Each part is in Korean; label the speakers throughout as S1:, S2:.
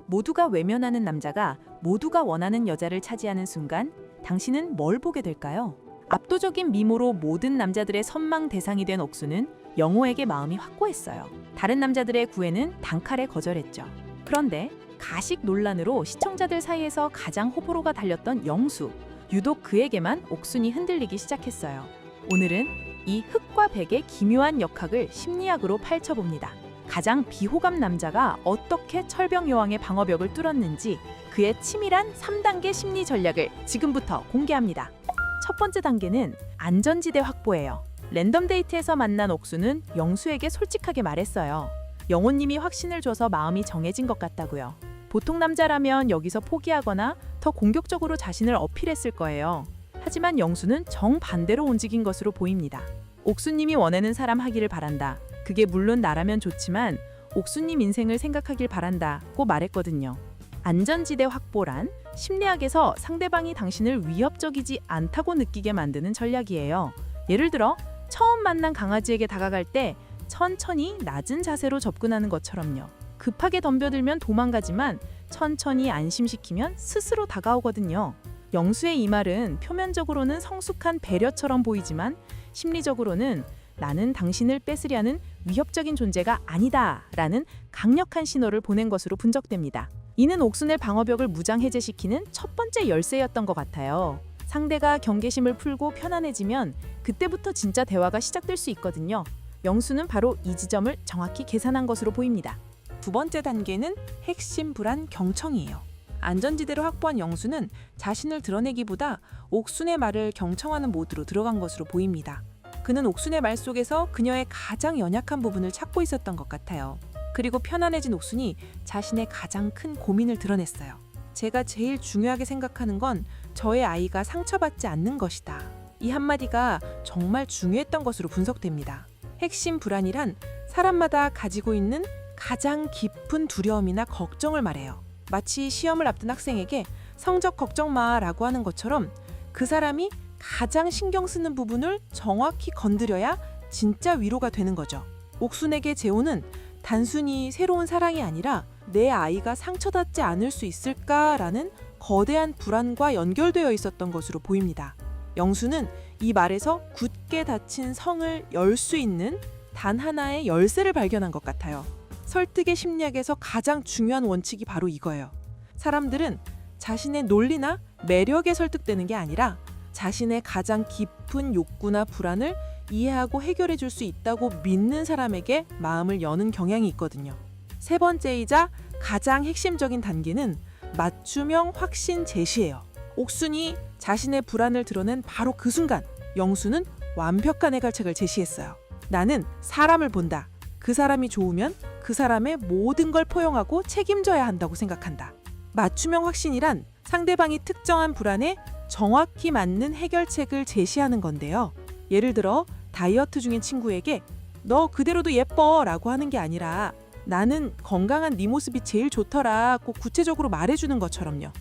S1: 모두가 외면하는 남자가 모두가 원하는 여자를 차지하는 순간 당신은 뭘 보게 될까요? 압도적인 미모로 모든 남자들의 선망 대상이 된 옥수는 영호에게 마음이 확고했어요. 다른 남자들의 구애는 단칼에 거절했죠. 그런데 가식 논란으로 시청자들 사이에서 가장 호불호가 달렸던 영수. 유독 그에게만 옥순이 흔들리기 시작했어요. 오늘은 이 흑과 백의 기묘한 역학을 심리학으로 파헤쳐봅니다. 가장 비호감 남자가 어떻게 철병 여왕의 방어벽을 뚫었는지 그의 치밀한 3단계 심리 전략을 지금부터 공개합니다. 첫 번째 단계는 안전지대 확보예요. 랜덤 데이트에서 만난 옥수는 영수에게 솔직하게 말했어요. 영호님이 확신을 줘서 마음이 정해진 것 같다고요. 보통 남자라면 여기서 포기하거나 더 공격적으로 자신을 어필했을 거예요. 하지만 영수는 정반대로 움직인 것으로 보입니다. 옥수님이 원하는 사람 하기를 바란다. 그게 물론 나라면 좋지만 옥수님 인생을 생각하길 바란다고 말했거든요. 안전지대 확보란 심리학에서 상대방이 당신을 위협적이지 않다고 느끼게 만드는 전략이에요. 예를 들어 처음 만난 강아지에게 다가갈 때 천천히 낮은 자세로 접근하는 것처럼요. 급하게 덤벼들면 도망가지만 천천히 안심시키면 스스로 다가오거든요. 영수의 이 말은 표면적으로는 성숙한 배려처럼 보이지만 심리적으로는 나는 당신을 뺏으려는 위협적인 존재가 아니다 라는 강력한 신호를 보낸 것으로 분석됩니다. 이는 옥순의 방어벽을 무장 해제시키는 첫 번째 열쇠였던 것 같아요. 상대가 경계심을 풀고 편안해지면 그때부터 진짜 대화가 시작될 수 있거든요. 영수는 바로 이 지점을 정확히 계산한 것으로 보입니다.
S2: 두 번째 단계는 핵심 불안 경청이에요. 안전지대로 확보한 영수는 자신을 드러내기보다 옥순의 말을 경청하는 모드로 들어간 것으로 보입니다. 그는 옥순의 말 속에서 그녀의 가장 연약한 부분을 찾고 있었던 것 같아요. 그리고 편안해진 옥순이 자신의 가장 큰 고민을 드러냈어요. 제가 제일 중요하게 생각하는 건 저의 아이가 상처받지 않는 것이다. 이 한마디가 정말 중요했던 것으로 분석됩니다. 핵심 불안이란 사람마다 가지고 있는 가장 깊은 두려움이나 걱정을 말해요. 마치 시험을 앞둔 학생에게 성적 걱정 마라고 하는 것처럼 그 사람이 가장 신경 쓰는 부분을 정확히 건드려야 진짜 위로가 되는 거죠. 옥순에게 재호는 단순히 새로운 사랑이 아니라 내 아이가 상처받지 않을 수 있을까라는 거대한 불안과 연결되어 있었던 것으로 보입니다. 영수는 이 말에서 굳게 닫힌 성을 열 수 있는 단 하나의 열쇠를 발견한 것 같아요. 설득의 심리학에서 가장 중요한 원칙이 바로 이거예요. 사람들은 자신의 논리나 매력에 설득되는 게 아니라 자신의 가장 깊은 욕구나 불안을 이해하고 해결해 줄 수 있다고 믿는 사람에게 마음을 여는 경향이 있거든요. 세 번째이자 가장 핵심적인 단계는 맞춤형 확신 제시예요. 옥순이 자신의 불안을 드러낸 바로 그 순간 영수는 완벽한 해결책을 제시했어요. 나는 사람을 본다. 그 사람이 좋으면 그 사람의 모든 걸 포용하고 책임져야 한다고 생각한다. 맞춤형 확신이란 상대방이 특정한 불안에 정확히 맞는 해결책을 제시하는 건데요. 예를 들어 다이어트 중인 친구에게 너 그대로도 예뻐 라고 하는 게 아니라 나는 건강한 네 모습이 제일 좋더라 꼭 구체적으로 말해주는 것처럼요.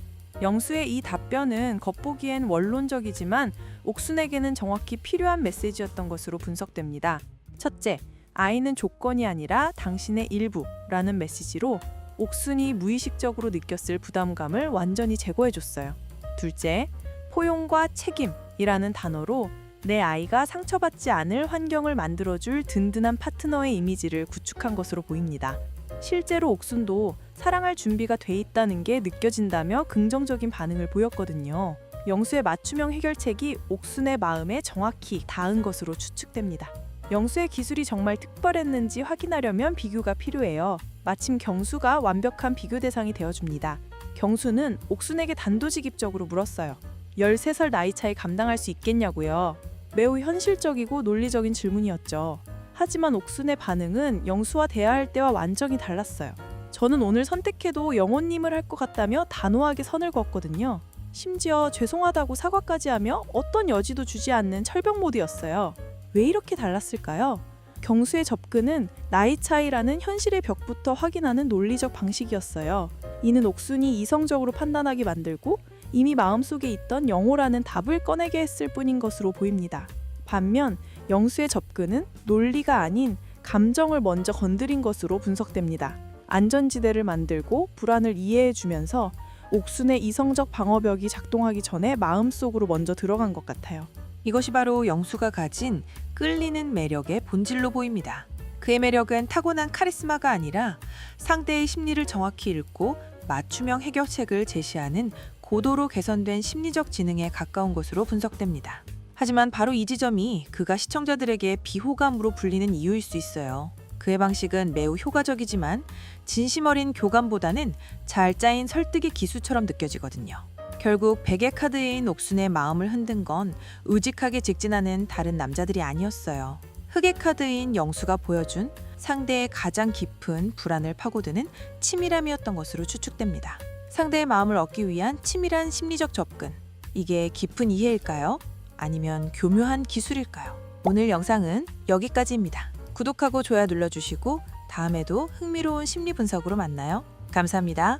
S1: 영수의 이 답변은 겉보기엔 원론적이지만 옥순에게는 정확히 필요한 메시지였던 것으로 분석됩니다. 첫째, 아이는 조건이 아니라 당신의 일부라는 메시지로 옥순이 무의식적으로 느꼈을 부담감을 완전히 제거해줬어요. 둘째, 포용과 책임이라는 단어로 내 아이가 상처받지 않을 환경을 만들어줄 든든한 파트너의 이미지를 구축한 것으로 보입니다. 실제로 옥순도 사랑할 준비가 돼 있다는 게 느껴진다며 긍정적인 반응을 보였거든요. 영수의 맞춤형 해결책이 옥순의 마음에 정확히 닿은 것으로 추측됩니다. 영수의 기술이 정말 특별했는지 확인하려면 비교가 필요해요. 마침 경수가 완벽한 비교 대상이 되어줍니다. 경수는 옥순에게 단도직입적으로 물었어요. 13살 나이 차이 감당할 수 있겠냐고요. 매우 현실적이고 논리적인 질문이었죠. 하지만 옥순의 반응은 영수와 대화할 때와 완전히 달랐어요. 저는 오늘 선택해도 영호님을 할 것 같다며 단호하게 선을 그었거든요. 심지어 죄송하다고 사과까지 하며 어떤 여지도 주지 않는 철벽 모드였어요. 왜 이렇게 달랐을까요? 경수의 접근은 나이 차이라는 현실의 벽부터 확인하는 논리적 방식이었어요. 이는 옥순이 이성적으로 판단하게 만들고 이미 마음속에 있던 영호라는 답을 꺼내게 했을 뿐인 것으로 보입니다. 반면 영수의 접근은 논리가 아닌 감정을 먼저 건드린 것으로 분석됩니다.
S3: 안전지대를 만들고 불안을 이해해주면서 옥순의 이성적 방어벽이 작동하기 전에 마음속으로 먼저 들어간 것 같아요.
S2: 이것이 바로 영수가 가진 끌리는 매력의 본질로 보입니다. 그의 매력은 타고난 카리스마가 아니라 상대의 심리를 정확히 읽고 맞춤형 해결책을 제시하는 고도로 개선된 심리적 지능에 가까운 것으로 분석됩니다. 하지만 바로 이 지점이 그가 시청자들에게 비호감으로 불리는 이유일 수 있어요. 그의 방식은 매우 효과적이지만 진심 어린 교감보다는 잘 짜인 설득의 기수처럼 느껴지거든요. 결국 백의 카드인 옥순의 마음을 흔든 건 우직하게 직진하는 다른 남자들이 아니었어요. 흑의 카드인 영수가 보여준 상대의 가장 깊은 불안을 파고드는 치밀함이었던 것으로 추측됩니다. 상대의 마음을 얻기 위한 치밀한 심리적 접근. 이게 깊은 이해일까요? 아니면 교묘한 기술일까요? 오늘 영상은 여기까지입니다. 구독하고 좋아요 눌러주시고 다음에도 흥미로운 심리 분석으로 만나요. 감사합니다.